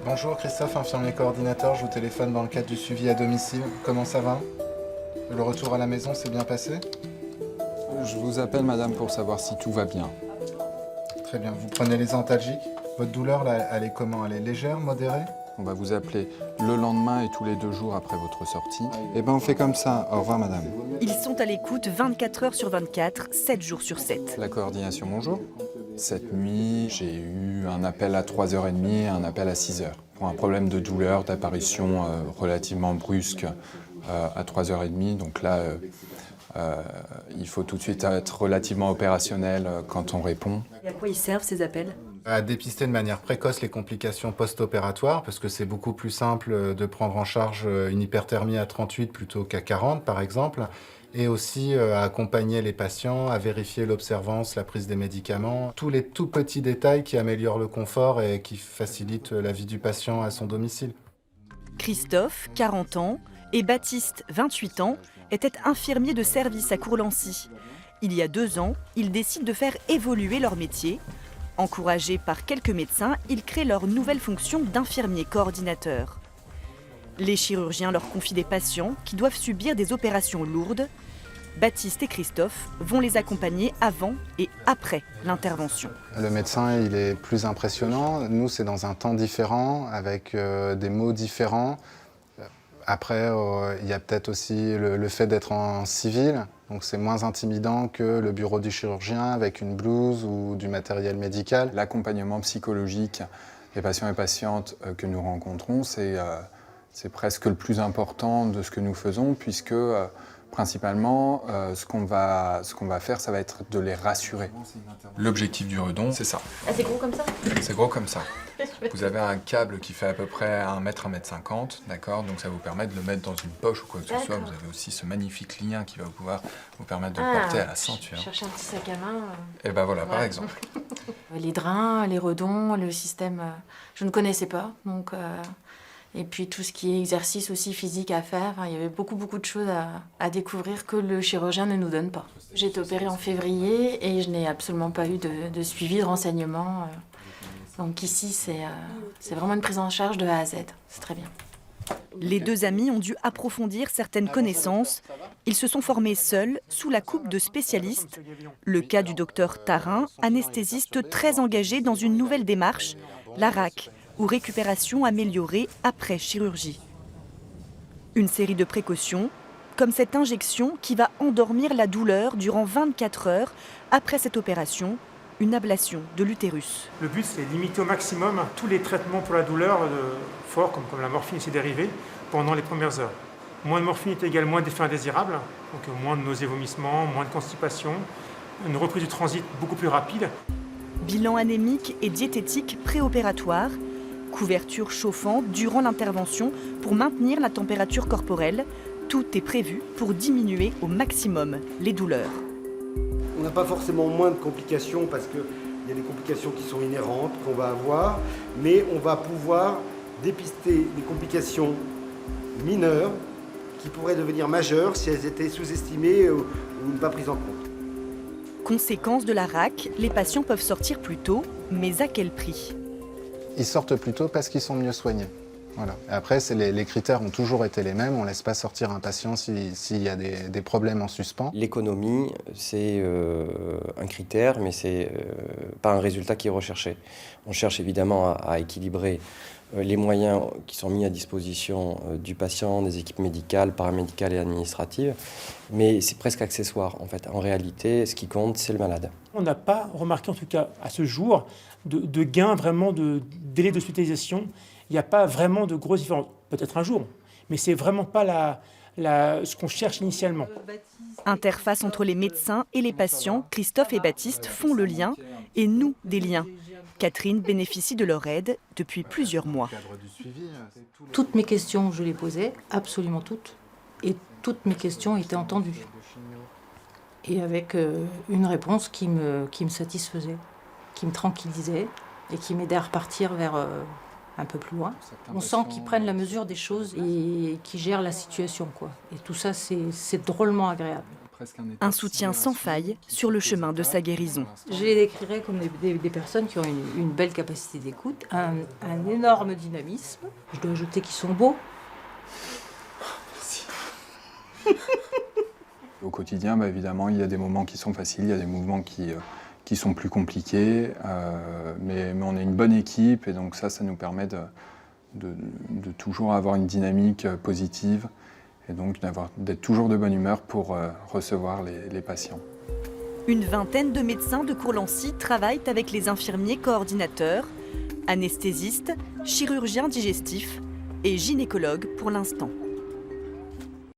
Bonjour Christophe, infirmier coordinateur, je vous téléphone dans le cadre du suivi à domicile. Comment ça va? Le retour à la maison s'est bien passé? Je vous appelle madame pour savoir si tout va bien. Très bien, vous prenez les antalgiques. Votre douleur, là, elle est comment? Elle est légère, modérée? On va vous appeler le lendemain et tous les 2 jours après votre sortie. Eh ben on fait comme ça. Au revoir madame. Ils sont à l'écoute 24 heures sur 24, 7 jours sur 7. La coordination, bonjour. Cette nuit, j'ai eu un appel à 3h30 et un appel à 6h. Pour un problème de douleur, d'apparition relativement brusque à 3h30. Donc là, il faut tout de suite être relativement opérationnel quand on répond. Et à quoi ils servent ces appels? À dépister de manière précoce les complications post-opératoires, parce que c'est beaucoup plus simple de prendre en charge une hyperthermie à 38 plutôt qu'à 40, par exemple, et aussi à accompagner les patients, à vérifier l'observance, la prise des médicaments, tous les tout petits détails qui améliorent le confort et qui facilitent la vie du patient à son domicile. Christophe, 40 ans, et Baptiste, 28 ans, étaient infirmiers de service à Courlancy. Il y a 2 ans, ils décident de faire évoluer leur métier. Encouragés par quelques médecins, ils créent leur nouvelle fonction d'infirmier coordinateur. Les chirurgiens leur confient des patients qui doivent subir des opérations lourdes. Baptiste et Christophe vont les accompagner avant et après l'intervention. Le médecin, il est plus impressionnant. Nous, c'est dans un temps différent, avec des mots différents. Après, il y a peut-être aussi le fait d'être en civil. Donc c'est moins intimidant que le bureau du chirurgien avec une blouse ou du matériel médical. L'accompagnement psychologique des patients et patientes que nous rencontrons, c'est presque le plus important de ce que nous faisons, puisque principalement, ce qu'on va faire, ça va être de les rassurer. L'objectif du redon, c'est ça. Ah, c'est gros comme ça? C'est gros comme ça. Vous avez un câble qui fait à peu près 1 mètre, 1,50 m, d'accord? Donc ça vous permet de le mettre dans une poche ou quoi que ce soit. Vous avez aussi ce magnifique lien qui va pouvoir vous permettre de le porter à la ceinture. Chercher un petit sac à main. Et ben voilà, par Ouais. exemple. Les drains, les redons, le système, je ne connaissais pas. Donc, et puis tout ce qui est exercice aussi physique à faire. Enfin, il y avait beaucoup de choses à découvrir que le chirurgien ne nous donne pas. J'ai été opérée en février et je n'ai absolument pas eu de suivi, de renseignement. Donc ici, c'est vraiment une prise en charge de A à Z. C'est très bien. Les 2 amis ont dû approfondir certaines connaissances. Ils se sont formés seuls, sous la coupe de spécialistes. Le cas du docteur Tarin, anesthésiste très engagé dans une nouvelle démarche, la RAC, ou récupération améliorée après chirurgie. Une série de précautions, comme cette injection qui va endormir la douleur durant 24 heures après cette opération, une ablation de l'utérus. Le but, c'est de limiter au maximum tous les traitements pour la douleur forts, comme la morphine et ses dérivés, pendant les premières heures. Moins de morphine est égal moins d'effets indésirables, donc moins de nausées, vomissements, moins de constipation, une reprise du transit beaucoup plus rapide. Bilan anémique et diététique préopératoire, couverture chauffante durant l'intervention pour maintenir la température corporelle. Tout est prévu pour diminuer au maximum les douleurs. On n'a pas forcément moins de complications parce qu'il y a des complications qui sont inhérentes qu'on va avoir, mais on va pouvoir dépister des complications mineures qui pourraient devenir majeures si elles étaient sous-estimées ou pas prises en compte. Conséquence de la RAC, les patients peuvent sortir plus tôt, mais à quel prix? Ils sortent plus tôt parce qu'ils sont mieux soignés. Voilà. Et après, les critères ont toujours été les mêmes. On ne laisse pas sortir un patient s'il y a des problèmes en suspens. L'économie, c'est un critère, mais ce n'est pas un résultat qui est recherché. On cherche évidemment à équilibrer les moyens qui sont mis à disposition du patient, des équipes médicales, paramédicales et administratives, mais c'est presque accessoire. En fait, en réalité, ce qui compte, c'est le malade. On n'a pas remarqué, en tout cas à ce jour, de gain vraiment de délai d'hospitalisation. Il n'y a pas vraiment de grosses différences. Peut-être un jour, mais ce n'est vraiment pas ce qu'on cherche initialement. Interface entre les médecins et les patients, Christophe et Baptiste font le lien et nouent des liens. Catherine bénéficie de leur aide depuis plusieurs mois. Toutes mes questions, je les posais, absolument toutes. Et toutes mes questions étaient entendues. Et avec une réponse qui me satisfaisait, qui me tranquillisait et qui m'aidait à repartir vers un peu plus loin. On sent qu'ils prennent la mesure des choses et qu'ils gèrent la situation, quoi. Et tout ça, c'est drôlement agréable. Un soutien sans faille sur le chemin de sa guérison. Je les décrirais comme des personnes qui ont une belle capacité d'écoute, un énorme dynamisme. Je dois ajouter qu'ils sont beaux. Au quotidien, évidemment, il y a des moments qui sont faciles, il y a des mouvements qui sont plus compliqués, mais on est une bonne équipe et donc ça nous permet de toujours avoir une dynamique positive et donc d'être toujours de bonne humeur pour recevoir les patients. Une vingtaine de médecins de Courlancy travaillent avec les infirmiers coordinateurs, anesthésistes, chirurgiens digestifs et gynécologues pour l'instant.